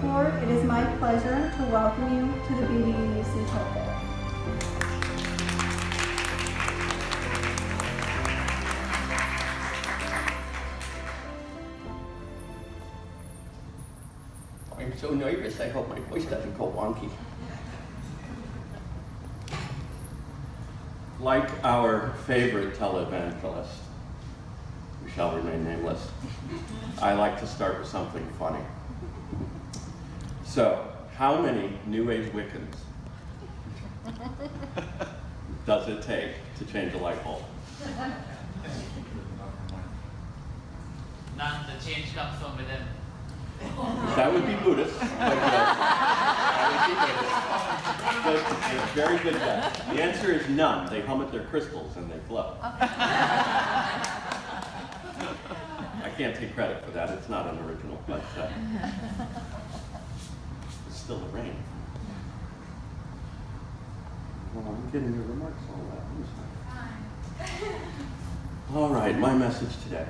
OakLore, it is my pleasure to welcome you to the Bbuuc pulpit. I'm so nervous, I hope my voice doesn't go wonky. Like our favorite televangelist, who shall remain nameless, I like to start with something funny. So, how many New Age Wiccans does it take to change a light bulb? None, the change comes from within. That would be Buddhist. That would be Buddhist. But it's very good guess. The answer is none. They hum at their crystals and they glow. I can't take credit for that. It's not an original, but it's still the rain. Well, I'm getting your remarks on that. All right, my message today.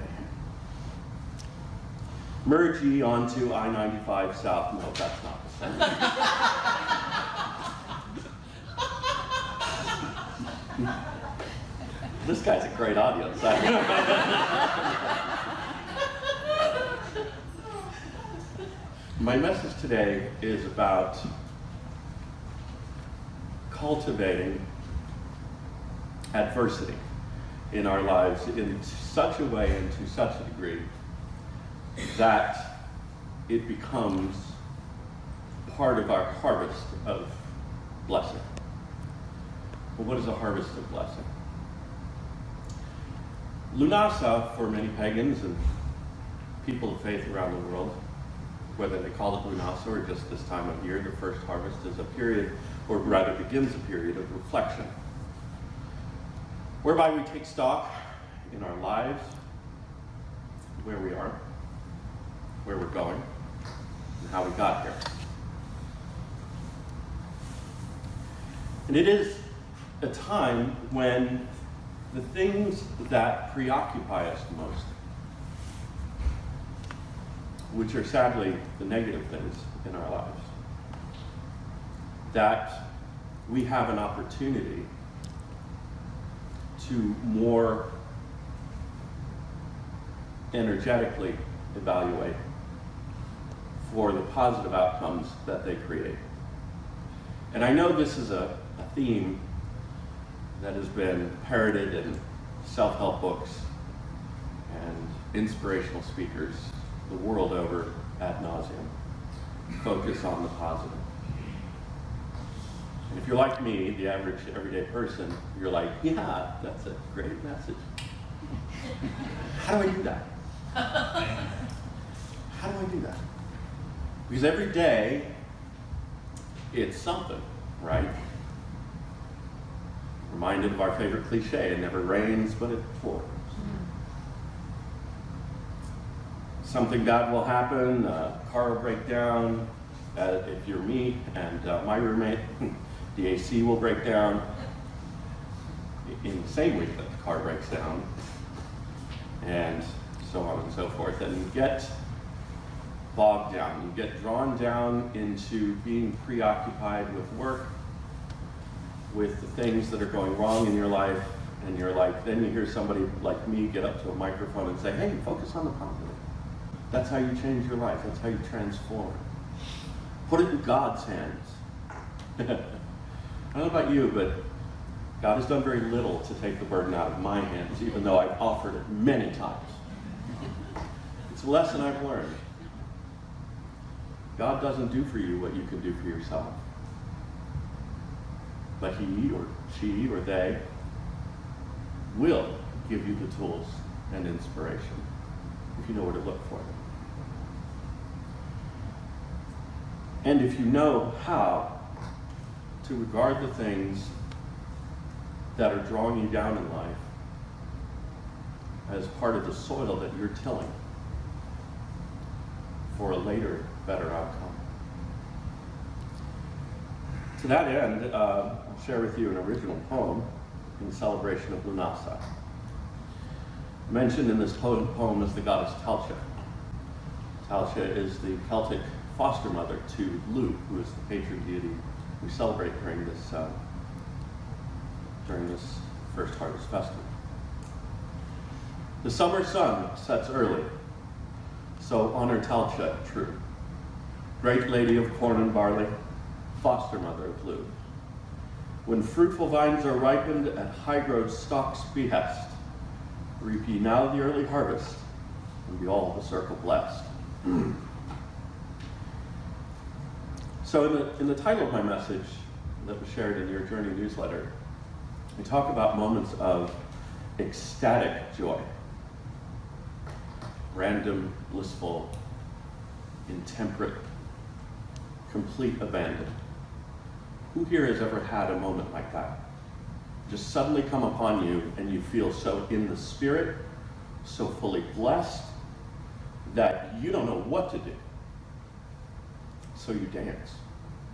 Merge ye onto I-95 South. No, that's not the same. This guy's a great audience. My message today is about cultivating adversity in our lives in such a way and to such a degree that it becomes part of our harvest of blessing. But what is a harvest of blessing? Lughnasadh, for many pagans and people of faith around the world, whether they call it Lughnasadh or just this time of year, the first harvest is a period, or rather begins a period of reflection, whereby we take stock in our lives, where we are, where we're going, and how we got here. And it is a time when the things that preoccupy us most, which are sadly the negative things in our lives, that we have an opportunity to more energetically evaluate for the positive outcomes that they create. And I know this is a theme that has been parroted in self-help books and inspirational speakers the world over ad nauseum. Focus on the positive. And if you're like me, the average everyday person, you're like, yeah, that's a great message. How do I do that? How do I do that? Because every day, it's something, right? Reminded of our favorite cliche, it never rains, but it pours. Something bad will happen, a car will break down, if you're me and my roommate, the AC will break down in the same week that the car breaks down, and so on and so forth. And you get bogged down, you get drawn down into being preoccupied with work, with the things that are going wrong in your life, and you're like, then you hear somebody like me get up to a microphone and say, hey, focus on the positive. That's how you change your life, that's how you transform. Put it in God's hands. I don't know about you, but God has done very little to take the burden out of my hands, even though I've offered it many times. It's a lesson I've learned. God doesn't do for you what you can do for yourself. But he or she or they will give you the tools and inspiration if you know where to look for them. And if you know how to regard the things that are drawing you down in life as part of the soil that you're tilling for a later, better outcome. To that end, I'll share with you an original poem in celebration of Lughnasadh. Mentioned in this poem is the goddess Talcha. Talcha is the Celtic foster mother to Bbuuc, who is the patron deity we celebrate during this first harvest festival. The summer sun sets early, so honor Talcha true. Great lady of corn and barley, foster mother of Bbuuc. When fruitful vines are ripened at high-growed stalks' behest, reap ye now the early harvest, and be all the circle blessed. So in the title of my message that was shared in your Journey newsletter, I talk about moments of ecstatic joy. Random, blissful, intemperate, complete abandon. Who here has ever had a moment like that? Just suddenly come upon you and you feel so in the spirit, so fully blessed, that you don't know what to do. So you dance.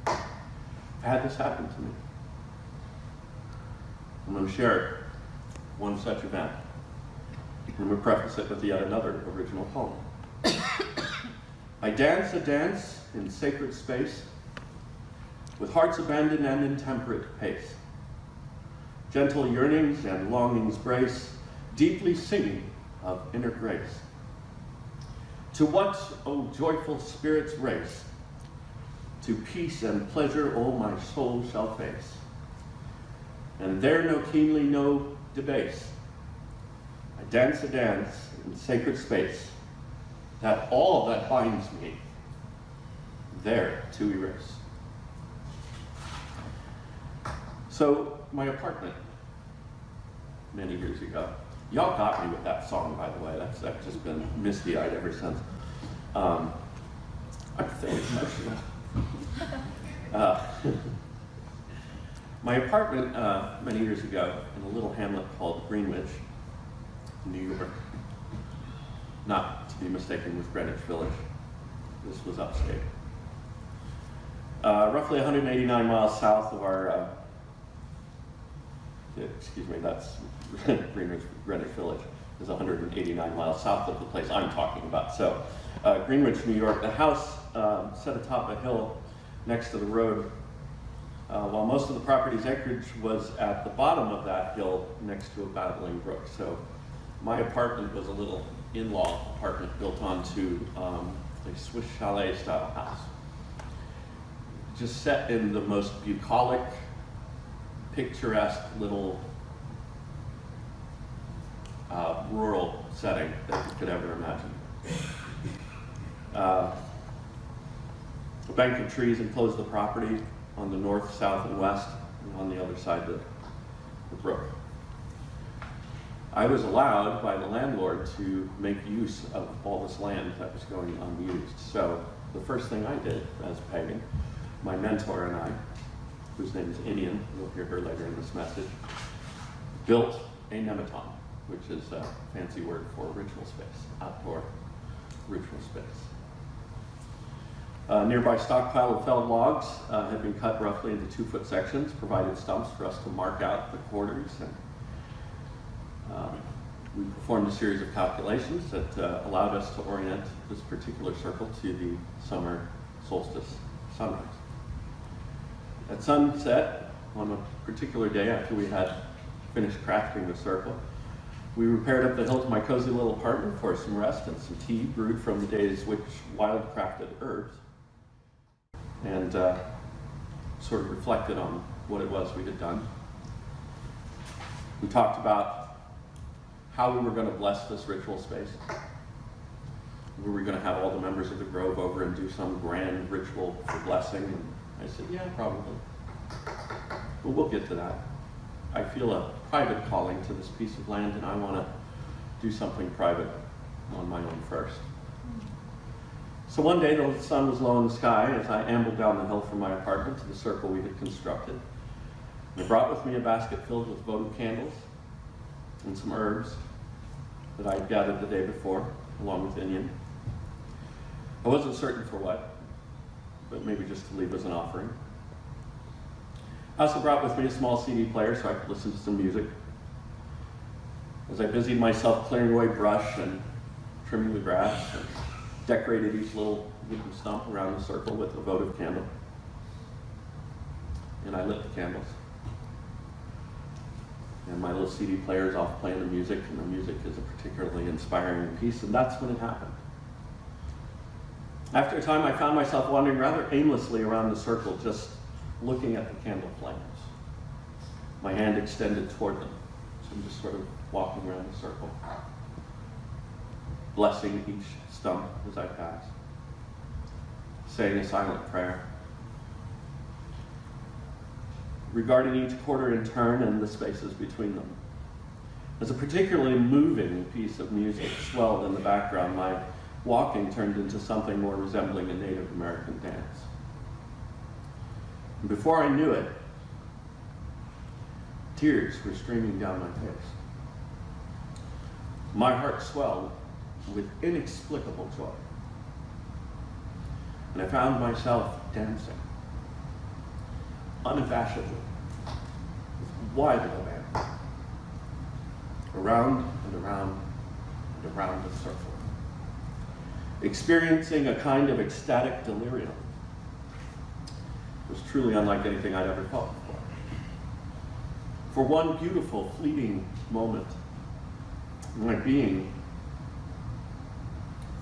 I've had this happen to me. I'm going to share one such event. I'm going to preface it with yet another original poem. I dance a dance in sacred space, with hearts abandoned and intemperate pace. Gentle yearnings and longings brace, deeply singing of inner grace. To what, O joyful spirits race? To peace and pleasure all my soul shall face, and there no keenly no debase. I dance a dance in sacred space, that all that binds me there to erase. So my apartment many years ago, y'all got me with that song, by the way. That's just been misty-eyed ever since. I'm feeling emotional. My apartment many years ago in a little hamlet called Greenwich, New York, not to be mistaken with Greenwich Village. This was upstate. Roughly 189 miles south of our, that's Greenwich Village is 189 miles south of the place I'm talking about. So Greenwich, New York, the house set atop a hill next to the road, while most of the property's acreage was at the bottom of that hill next to a babbling brook. So my apartment was a little in-law apartment built onto a Swiss chalet style house. Just set in the most bucolic, picturesque little rural setting that you could ever imagine. A bank of trees enclosed the property on the north, south, and west, and on the other side of the brook. I was allowed by the landlord to make use of all this land that was going unused. So the first thing I did as pagan, my mentor and I, whose name is Inian, you'll hear her later in this message, built a nematon, which is a fancy word for ritual space, outdoor ritual space. Nearby stockpile of felled logs had been cut roughly into 2-foot sections, provided stumps for us to mark out the quarters, and we performed a series of calculations that allowed us to orient this particular circle to the summer solstice sunrise. At sunset, on a particular day after we had finished crafting the circle, we repaired up the hill to my cozy little apartment for some rest and some tea brewed from the day's wild crafted herbs, and sort of reflected on what it was we had done. We talked about how we were going to bless this ritual space. We were going to have all the members of the Grove over and do some grand ritual for blessing. And I said, yeah, probably. But we'll get to that. I feel a private calling to this piece of land, and I want to do something private on my own first. So one day the sun was low in the sky as I ambled down the hill from my apartment to the circle we had constructed. I brought with me a basket filled with votive candles and some herbs that I had gathered the day before, along with Indian. I wasn't certain for what, but maybe just to leave as an offering. I also brought with me a small CD player so I could listen to some music. As I busied myself clearing away brush and trimming the grass, and decorated each little wooden stump around the circle with a votive candle. And I lit the candles. And my little CD player is off playing the music, and the music is a particularly inspiring piece, and that's when it happened. After a time, I found myself wandering rather aimlessly around the circle, just looking at the candle flames. My hand extended toward them, so I'm just sort of walking around the circle, blessing each stump as I passed, saying a silent prayer, regarding each quarter in turn and the spaces between them. As a particularly moving piece of music swelled in the background, my walking turned into something more resembling a Native American dance. And before I knew it, tears were streaming down my face. My heart swelled with inexplicable joy. And I found myself dancing, unabashedly, with wide abandon, around and around and around the circle, experiencing a kind of ecstatic delirium. It was truly unlike anything I'd ever felt before. For one beautiful, fleeting moment, my being,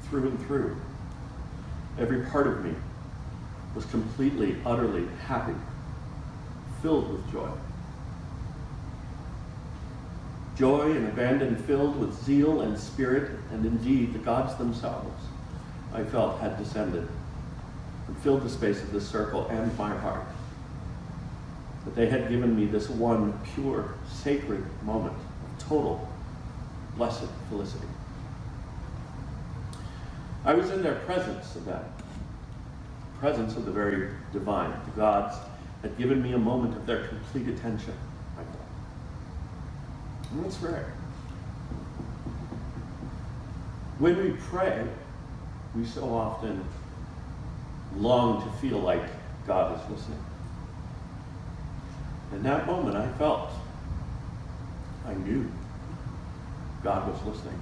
through and through, every part of me was completely, utterly happy, filled with joy. Joy and abandon filled with zeal and spirit, and indeed the gods themselves, I felt, had descended and filled the space of this circle and my heart. That they had given me this one pure, sacred moment of total, blessed felicity. I was in their presence of that, presence of the very divine. The gods had given me a moment of their complete attention, I thought. And that's rare. When we pray, we so often long to feel like God is listening. In that moment, I felt, I knew God was listening.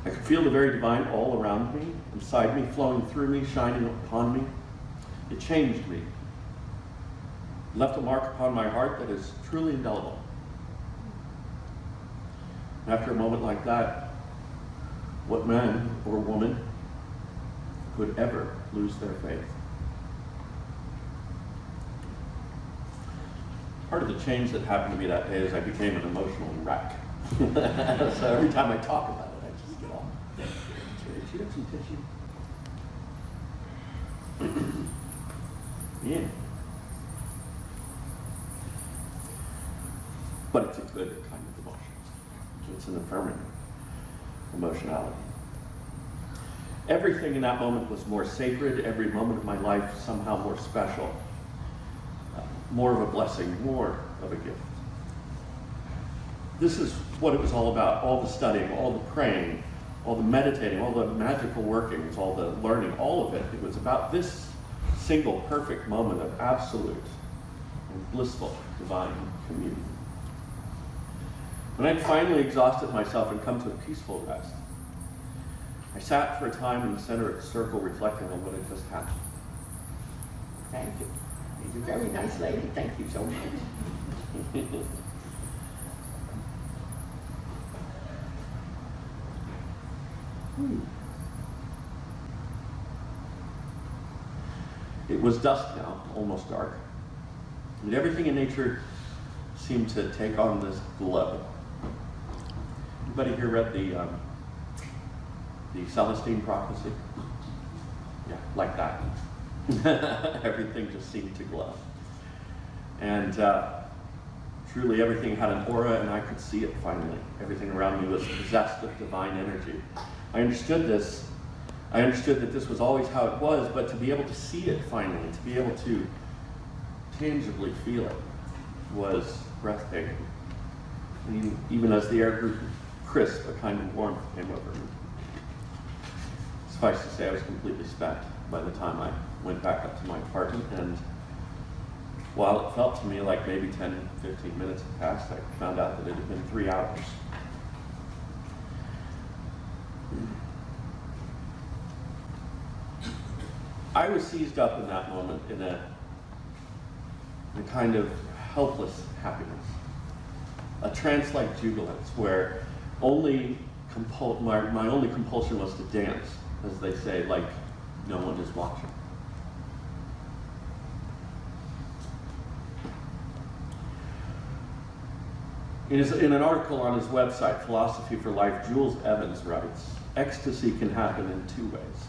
I could feel the very divine all around me, inside me, flowing through me, shining upon me. It changed me. It left a mark upon my heart that is truly indelible. After a moment like that, what man or woman could ever lose their faith? Part of the change that happened to me that day is I became an emotional wreck. So every time I talk about it, I just get all, do you have some tissue? Yeah. But it's a good kind of emotion. It's an affirming emotionality. Everything in that moment was more sacred, every moment of my life somehow more special, more of a blessing, more of a gift. This is what it was all about, all the studying, all the praying, all the meditating, all the magical workings, all the learning, all of it. It was about this single perfect moment of absolute and blissful divine communion. When I'd finally exhausted myself and come to a peaceful rest, I sat for a time in the center of the circle reflecting on what had just happened. Thank you. You're a very nice lady. Thank you so much. It was dusk now, almost dark. And everything in nature seemed to take on this glow. Anybody here read the Celestine prophecy? Yeah, like that. Everything just seemed to glow. And truly everything had an aura, and I could see it finally. Everything around me was possessed of divine energy. I understood this. I understood that this was always how it was, but to be able to see it finally, to be able to tangibly feel it, was breathtaking. And even as the air grew crisp, a kind of warmth came over me. Suffice to say, I was completely spent by the time I went back up to my apartment, and while it felt to me like maybe 10, 15 minutes had passed, I found out that it had been 3 hours. I was seized up in that moment in a kind of helpless happiness, a trance-like jubilance where my only compulsion was to dance, as they say, like no one is watching. In an article on his website, Philosophy for Life, Jules Evans writes, ecstasy can happen in two ways,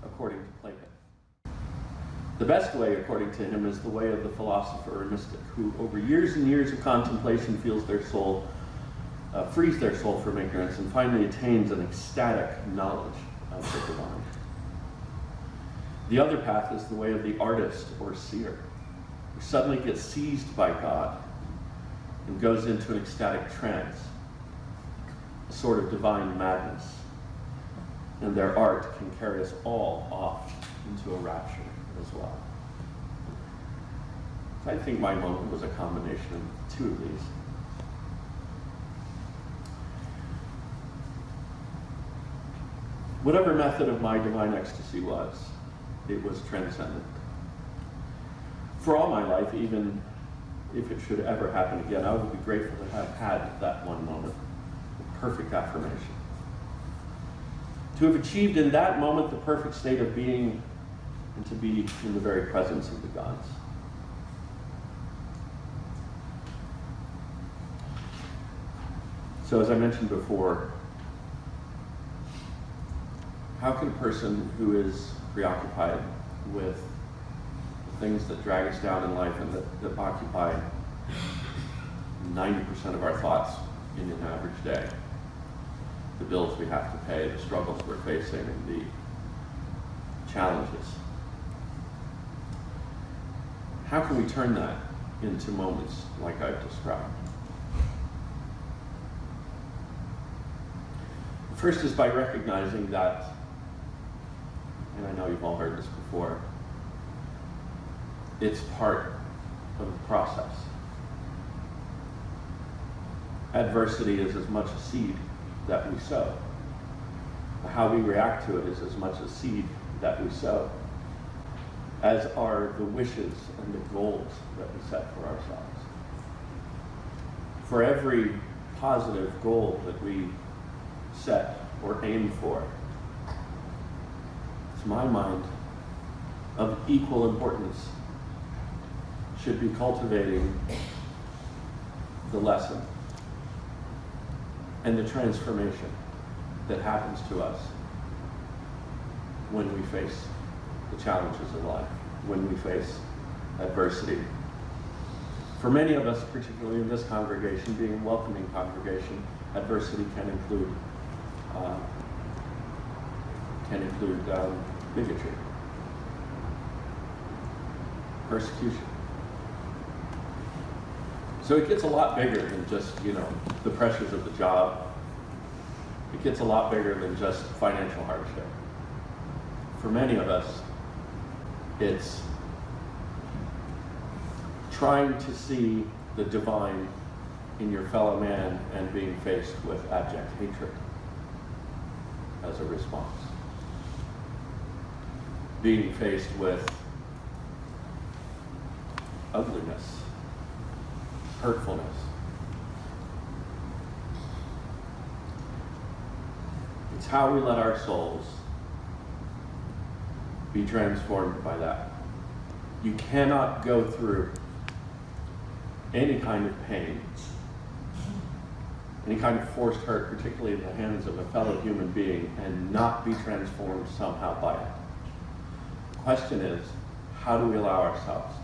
according to Plato. The best way, according to him, is the way of the philosopher or mystic, who over years and years of contemplation frees their soul from ignorance and finally attains an ecstatic knowledge of the divine. The other path is the way of the artist or seer, who suddenly gets seized by God and goes into an ecstatic trance, a sort of divine madness, and their art can carry us all off into a rapture as well. So I think my moment was a combination of two of these. Whatever method of my divine ecstasy was, it was transcendent. For all my life, even if it should ever happen again, I would be grateful to have had that one moment, the perfect affirmation. To have achieved in that moment the perfect state of being and to be in the very presence of the gods. So as I mentioned before, how can a person who is preoccupied with the things that drag us down in life and that occupy 90% of our thoughts in an average day, the bills we have to pay, the struggles we're facing, and the challenges, how can we turn that into moments like I've described? First is by recognizing that, and I know you've all heard this before, it's part of the process. Adversity is as much a seed that we sow. How we react to it is as much a seed that we sow, as are the wishes and the goals that we set for ourselves. For every positive goal that we set or aim for, to my mind, of equal importance should be cultivating the lesson and the transformation that happens to us when we face the challenges of life, when we face adversity. For many of us, particularly in this congregation, being a welcoming congregation, adversity can include bigotry, persecution. So it gets a lot bigger than just, the pressures of the job. It gets a lot bigger than just financial hardship. For many of us, it's trying to see the divine in your fellow man and being faced with abject hatred as a response. Being faced with ugliness, hurtfulness. It's how we let our souls be transformed by that. You cannot go through any kind of pain, any kind of forced hurt, particularly in the hands of a fellow human being, and not be transformed somehow by it. The question is, how do we allow ourselves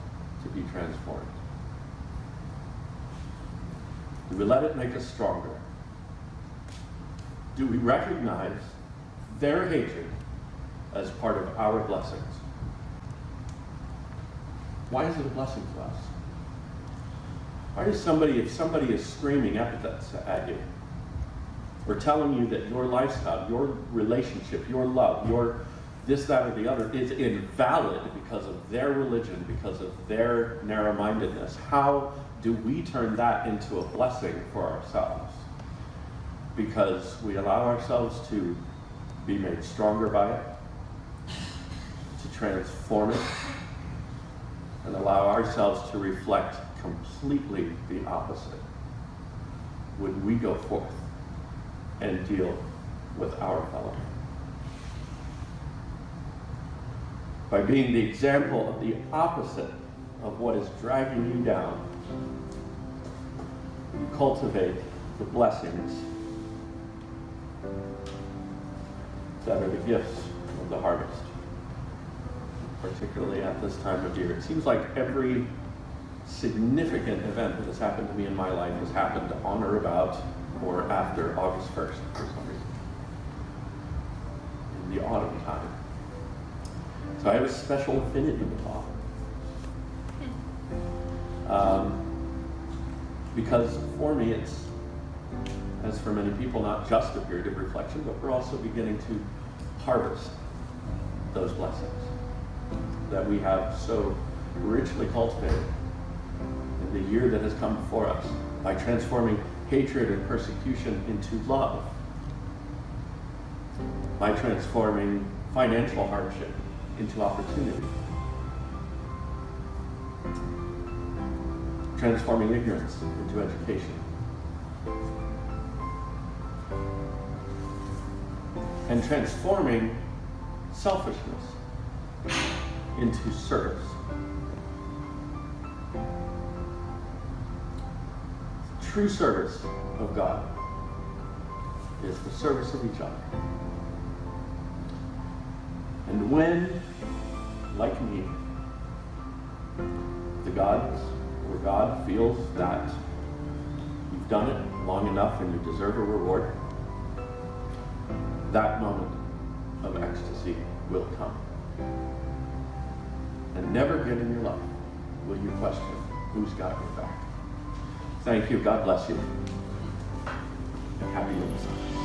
to be transformed? Do we let it make us stronger? Do we recognize their hatred as part of our blessings? Why is it a blessing to us? Why does if somebody is screaming epithets at you, or telling you that your lifestyle, your relationship, your love, your this, that, or the other is invalid because of their religion, because of their narrow-mindedness, how do we turn that into a blessing for ourselves? Because we allow ourselves to be made stronger by it, to transform it and allow ourselves to reflect completely the opposite when we go forth and deal with our fellow man. By being the example of the opposite of what is dragging you down, you cultivate the blessings that are the gifts of the harvest, particularly at this time of year. It seems like every significant event that has happened to me in my life has happened on or about or after August 1st for some reason, in the autumn time. So I have a special affinity with autumn. Because for me, it's, as for many people, not just a period of reflection, but we're also beginning to harvest those blessings that we have so richly cultivated in the year that has come before us by transforming hatred and persecution into love, by transforming financial hardship into opportunity, transforming ignorance into education, and transforming selfishness into service. True service of God is the service of each other. And when, like me, the gods or God feels that you've done it long enough and you deserve a reward, that moment of ecstasy will come. And never again in your life will you question who's got your back. Thank you. God bless you. And happy Unitarian.